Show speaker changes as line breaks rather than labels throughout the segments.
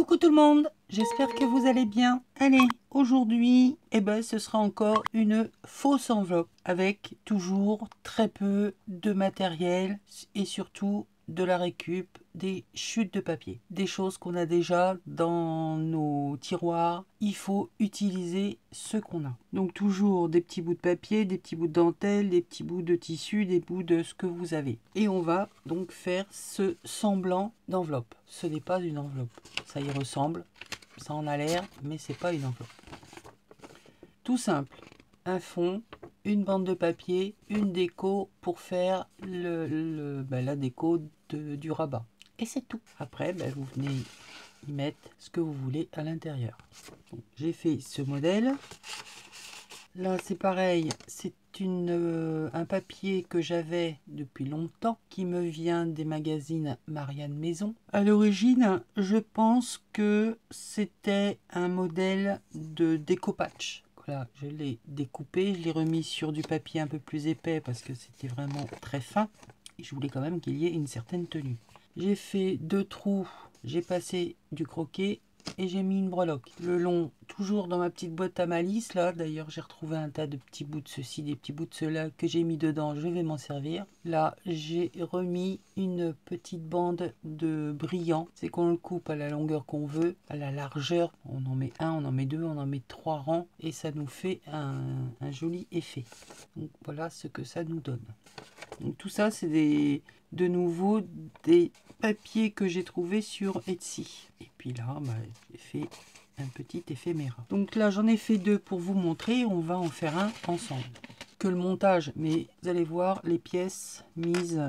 Coucou tout le monde, j'espère que vous allez bien. Allez, aujourd'hui, ce sera encore une fausse enveloppe avec toujours très peu de matériel et surtout de la récup des chutes de papier. Des choses qu'on a déjà dans nos tiroirs. Il faut utiliser ce qu'on a. Donc toujours des petits bouts de papier, des petits bouts de dentelle, des petits bouts de tissu, des bouts de ce que vous avez. Et on va donc faire ce semblant d'enveloppe. Ce n'est pas une enveloppe. Ça y ressemble, ça en a l'air, mais c'est pas une enveloppe. Tout simple. Un fond, une bande de papier, une déco pour faire la déco du rabat. Et c'est tout. Après, vous venez y mettre ce que vous voulez à l'intérieur. J'ai fait ce modèle. Là, c'est pareil. C'est un papier que j'avais depuis longtemps qui me vient des magazines Marianne Maison. À l'origine, je pense que c'était un modèle de découpage. Voilà, je l'ai découpé, je l'ai remis sur du papier un peu plus épais parce que c'était vraiment très fin. Et je voulais quand même qu'il y ait une certaine tenue. J'ai fait 2 trous, j'ai passé du croquet et j'ai mis une breloque. Le long, toujours dans ma petite boîte à malice, là, d'ailleurs j'ai retrouvé un tas de petits bouts de ceci, des petits bouts de cela que j'ai mis dedans, je vais m'en servir. Là, j'ai remis une petite bande de brillant, c'est qu'on le coupe à la longueur qu'on veut, à la largeur, on en met 1, on en met 2, on en met 3 rangs, et ça nous fait un joli effet. Donc voilà ce que ça nous donne. Donc tout ça, c'est de nouveau des papiers que j'ai trouvé sur Etsy. Et puis là, j'ai fait un petit éphéméra. Donc là, j'en ai fait 2 pour vous montrer. On va en faire un ensemble. Que le montage, mais vous allez voir les pièces mises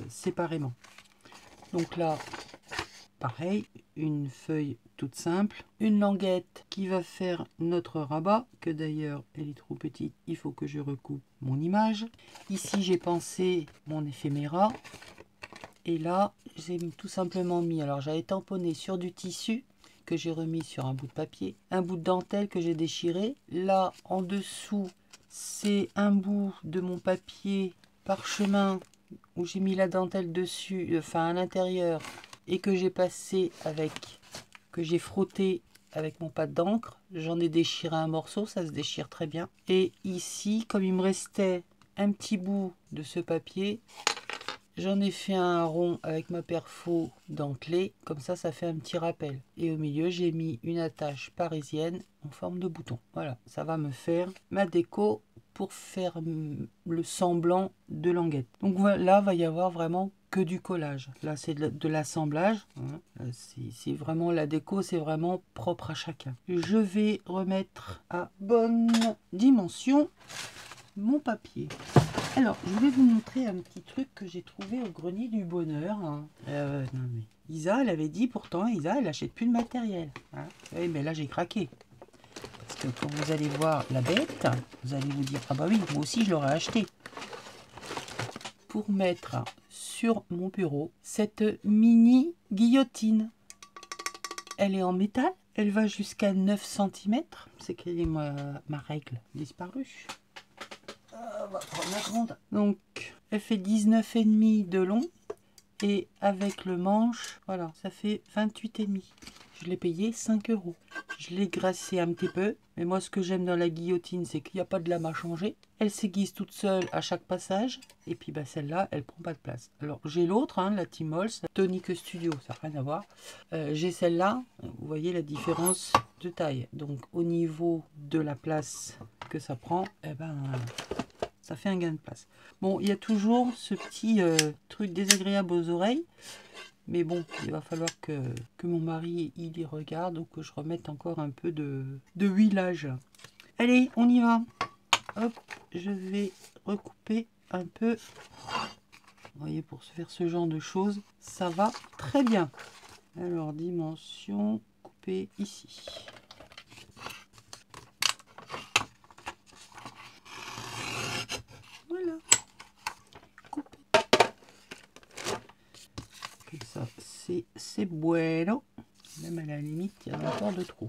séparément. Donc là, pareil, une feuille toute simple, une languette qui va faire notre rabat, que d'ailleurs elle est trop petite, il faut que je recoupe mon image. Ici j'ai pensé mon éphéméra, et là j'ai tout simplement mis, alors j'avais tamponné sur du tissu que j'ai remis sur un bout de papier, un bout de dentelle que j'ai déchiré. Là en dessous c'est un bout de mon papier parchemin où j'ai mis la dentelle dessus, enfin à l'intérieur, et que j'ai passé que j'ai frotté avec mon pâte d'encre. J'en ai déchiré un morceau, ça se déchire très bien. Et ici, comme il me restait un petit bout de ce papier, j'en ai fait un rond avec ma perfo dentelée, comme ça fait un petit rappel. Et au milieu, j'ai mis une attache parisienne en forme de bouton. Voilà, ça va me faire ma déco pour faire le semblant de languette. Donc voilà, va y avoir vraiment que du collage. Là, c'est de l'assemblage. C'est vraiment la déco, c'est vraiment propre à chacun. Je vais remettre à bonne dimension mon papier. Alors, je vais vous montrer un petit truc que j'ai trouvé au grenier du bonheur. Non mais Isa, elle avait dit pourtant, Isa, elle n'achète plus de matériel. Oui, mais là, j'ai craqué. Parce que quand vous allez voir la bête, vous allez vous dire, ah bah oui, moi aussi, je l'aurais acheté. Pour mettre sur mon bureau cette mini guillotine. Elle est en métal, elle va jusqu'à 9 cm. C'est quelle est ma règle disparue. On va prendre la grande. Donc, elle fait 19,5 de long. Et avec le manche, voilà, ça fait 28,5. Je l'ai payé 5 €. Je l'ai graissé un petit peu. Mais moi, ce que j'aime dans la guillotine, c'est qu'il n'y a pas de lame à changer. Elle s'aiguise toute seule à chaque passage. Et puis celle-là, elle prend pas de place. Alors, j'ai l'autre, la Timols, Tonic Studio, ça n'a rien à voir. J'ai celle-là. Vous voyez la différence de taille. Donc, au niveau de la place que ça prend, ça fait un gain de place. Bon, il y a toujours ce petit truc désagréable aux oreilles. Mais bon, il va falloir que mon mari il y regarde ou que je remette encore un peu de huilage. Allez, on y va. Hop, je vais recouper un peu. Vous voyez, pour se faire ce genre de choses, ça va très bien. Alors, dimension, couper ici. Voilà. Couper. Ça, c'est bueno. Même à la limite, il y a encore de trop.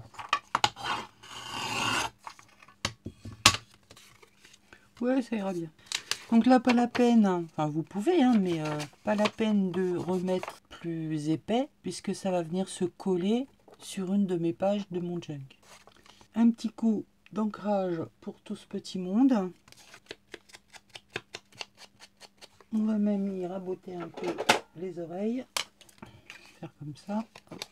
Ouais, ça ira bien. Donc là, pas la peine, enfin vous pouvez, mais pas la peine de remettre plus épais, puisque ça va venir se coller sur une de mes pages de mon junk. Un petit coup d'ancrage pour tout ce petit monde. On va même y raboter un peu les oreilles. Faire comme ça. Hop.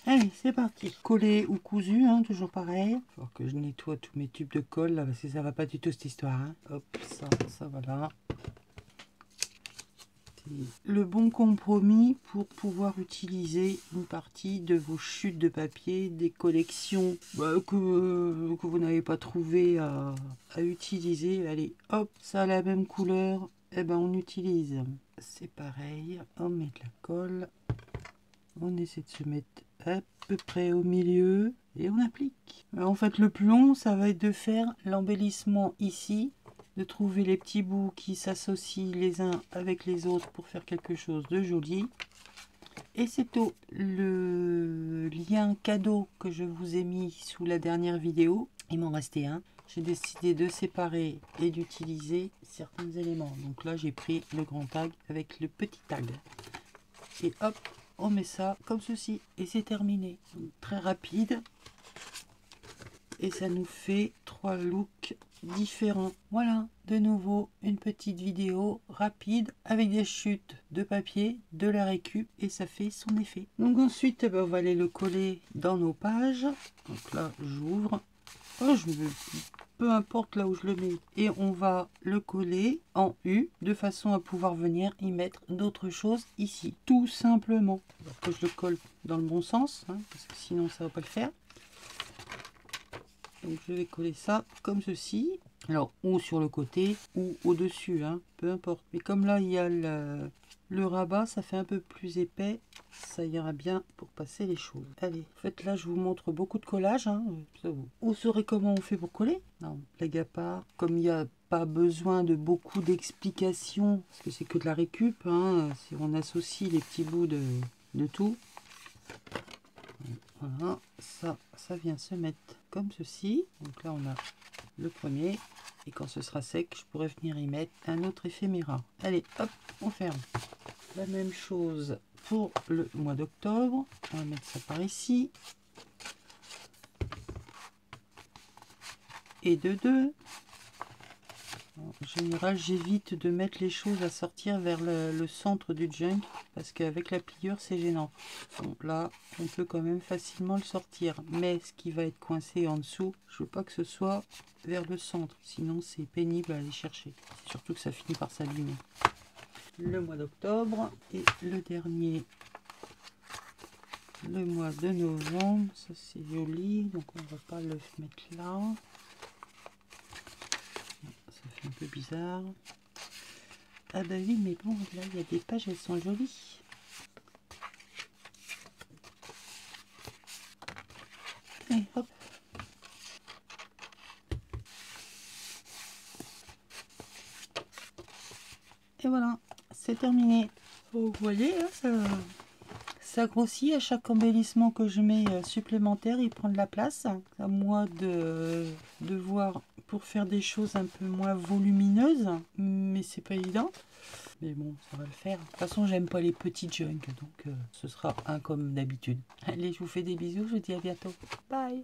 Allez, c'est parti. Collé ou cousu, hein, toujours pareil. Il faut que je nettoie tous mes tubes de colle là, parce que ça va pas du tout cette histoire. Hein. Hop, ça voilà. C'est le bon compromis pour pouvoir utiliser une partie de vos chutes de papier, des collections que vous n'avez pas trouvé à utiliser. Allez, hop, ça a la même couleur. Et ben on utilise. C'est pareil. On met de la colle. On essaie de se mettre à peu près au milieu et on applique. En fait, le plus long, ça va être de faire l'embellissement ici, de trouver les petits bouts qui s'associent les uns avec les autres pour faire quelque chose de joli. Et c'est tout. Le lien cadeau que je vous ai mis sous la dernière vidéo, il m'en restait un. J'ai décidé de séparer et d'utiliser certains éléments. Donc là, j'ai pris le grand tag avec le petit tag. Et hop, on met ça comme ceci et c'est terminé. Donc, très rapide. Et ça nous fait 3 looks différents. Voilà, de nouveau une petite vidéo rapide avec des chutes de papier, de la récup et ça fait son effet. Donc ensuite, on va aller le coller dans nos pages. Donc là, j'ouvre. Oh, peu importe là où je le mets. Et on va le coller en U de façon à pouvoir venir y mettre d'autres choses ici. Tout simplement. Alors que je le colle dans le bon sens, hein, parce que sinon ça va pas le faire. Donc je vais coller ça comme ceci. Alors ou sur le côté ou au-dessus, hein, peu importe. Mais comme là il y a le rabat, ça fait un peu plus épais. Ça ira bien pour passer les choses. Allez, en fait là je vous montre beaucoup de collage. Hein. Vous saurez comment on fait pour coller. Non, blague à part, comme il n'y a pas besoin de beaucoup d'explications, parce que c'est que de la récup, hein, si on associe les petits bouts de tout. Voilà, ça vient se mettre comme ceci. Donc là on a le premier. Et quand ce sera sec, je pourrais venir y mettre un autre éphéméra. Allez, hop, on ferme. La même chose pour le mois d'octobre. On va mettre ça par ici. Et de 2. En général, j'évite de mettre les choses à sortir vers le centre du junk parce qu'avec la pliure, c'est gênant. Donc là, on peut quand même facilement le sortir. Mais ce qui va être coincé en dessous, je veux pas que ce soit vers le centre. Sinon, c'est pénible à aller chercher. Surtout que ça finit par s'abîmer. Le mois d'octobre et le dernier, le mois de novembre. Ça, c'est joli. Donc, on va pas le mettre là. Ça fait un peu bizarre. Ah bah oui, mais bon, là, il y a des pages, elles sont jolies. Et hop. Et voilà, c'est terminé. Vous voyez, hein, ça grossit à chaque embellissement que je mets supplémentaire, il prend de la place. À moi de voir pour faire des choses un peu moins volumineuses, mais c'est pas évident. Mais bon, ça va le faire. De toute façon, j'aime pas les petits junk, donc ce sera un comme d'habitude. Allez, je vous fais des bisous, je vous dis à bientôt. Bye!